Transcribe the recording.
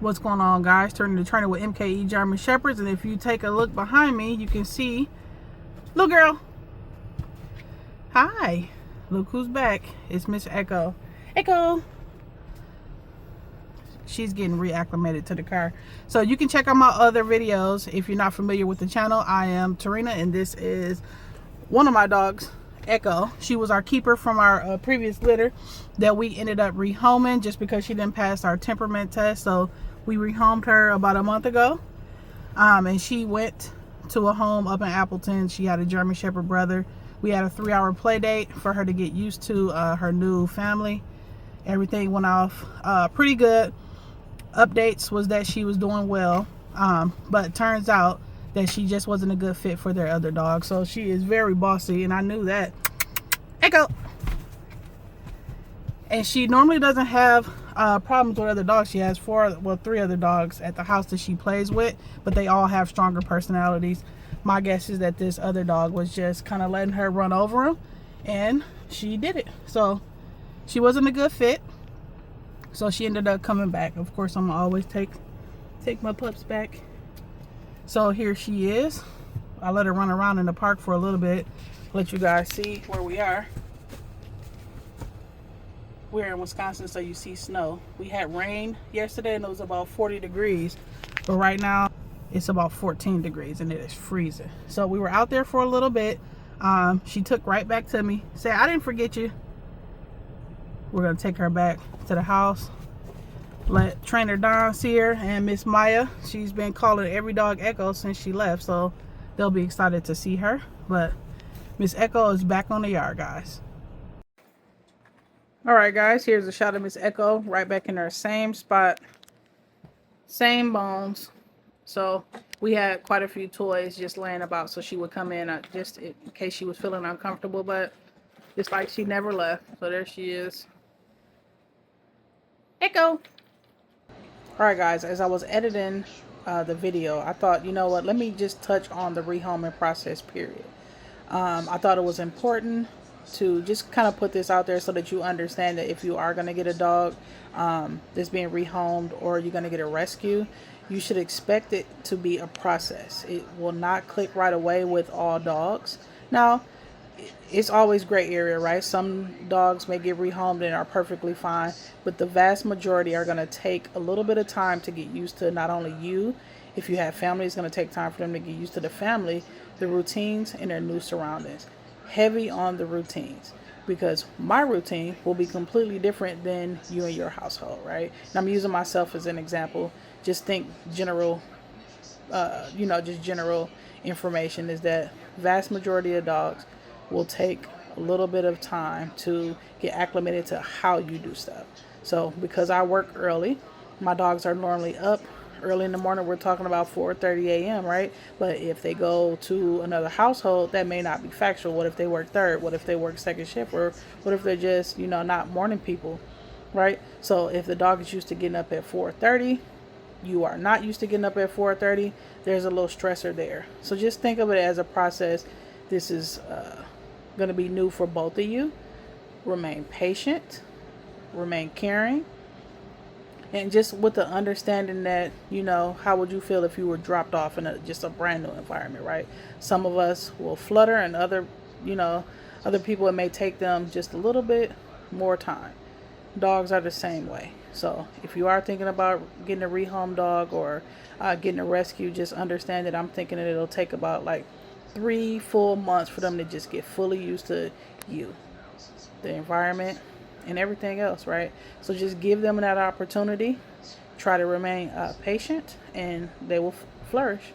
What's going on, guys? Turning to Trainer with MKE German Shepherds, and if you take a look behind me, you can see little girl. Hi, look who's back. It's Miss Echo. Echo. She's getting reacclimated to the car. So you can check out my other videos if you're not familiar with the channel. I am Tarina, and this is one of my dogs, Echo. She was our keeper from our previous litter that we ended up rehoming just because she didn't pass our temperament test. So we rehomed her about a month ago, and she went to a home up in Appleton. She had a German Shepherd brother. We had a 3-hour play date for her to get used to her new family. Everything went off pretty good. Updates was that she was doing well, but turns out that she just wasn't a good fit for their other dog. So she is very bossy, and I knew that. Echo. And she normally doesn't have problems with other dogs. She has 3 other dogs at the house that she plays with, but they all have stronger personalities. My guess is that this other dog was just kind of letting her run over him, and she did it. So she wasn't a good fit, so she ended up coming back. Of course, I'm gonna always take my pups back. So here she is. I let her run around in the park for a little bit, let you guys see where we are. We're in Wisconsin, so you see snow. We had rain yesterday and it was about 40 degrees, but right now it's about 14 degrees and it is freezing. So we were out there for a little bit. She took right back to me, said, "I didn't forget you." We're gonna take her back to the house. Let Trainer Don see her, and Miss Maya. She's been calling every dog Echo since she left, so they'll be excited to see her. But Miss Echo is back on the yard, guys. All right, guys, here's a shot of Miss Echo right back in her same spot, same bones. So we had quite a few toys just laying about, so she would come in just in case she was feeling uncomfortable, but it's like she never left. So there she is. Echo. All right, guys, as I was editing the video, I thought, you know what, let me just touch on the rehoming process, period. I thought it was important to just kind of put this out there so that you understand that if you are going to get a dog that's being rehomed, or you're going to get a rescue, you should expect it to be a process. It will not click right away with all dogs. Now, it's always gray area, right? Some dogs may get rehomed and are perfectly fine, but the vast majority are going to take a little bit of time to get used to not only you. If you have family, it's going to take time for them to get used to the family, the routines, and their new surroundings. Heavy on the routines, because my routine will be completely different than you and your household, right? And I'm using myself as an example. Just think general, just general information is that vast majority of dogs will take a little bit of time to get acclimated to how you do stuff. So because I work early, my dogs are normally up early in the morning. We're talking about 4:30 a.m., right? But if they go to another household, that may not be factual. What if they work third? What if they work second shift? Or what if they're just, not morning people, right? So if the dog is used to getting up at 4:30, you are not used to getting up at 4:30, there's a little stressor there. So just think of it as a process. This is going to be new for both of you. Remain patient, remain caring, and just with the understanding that, how would you feel if you were dropped off in just a brand new environment, right? Some of us will flutter, and other people, it may take them just a little bit more time. Dogs are the same way. So if you are thinking about getting a rehome dog or getting a rescue, just understand that I'm thinking that it'll take about like 3 full months for them to just get fully used to you, the environment, and everything else, right? So just give them that opportunity. Try to remain patient, and they will flourish.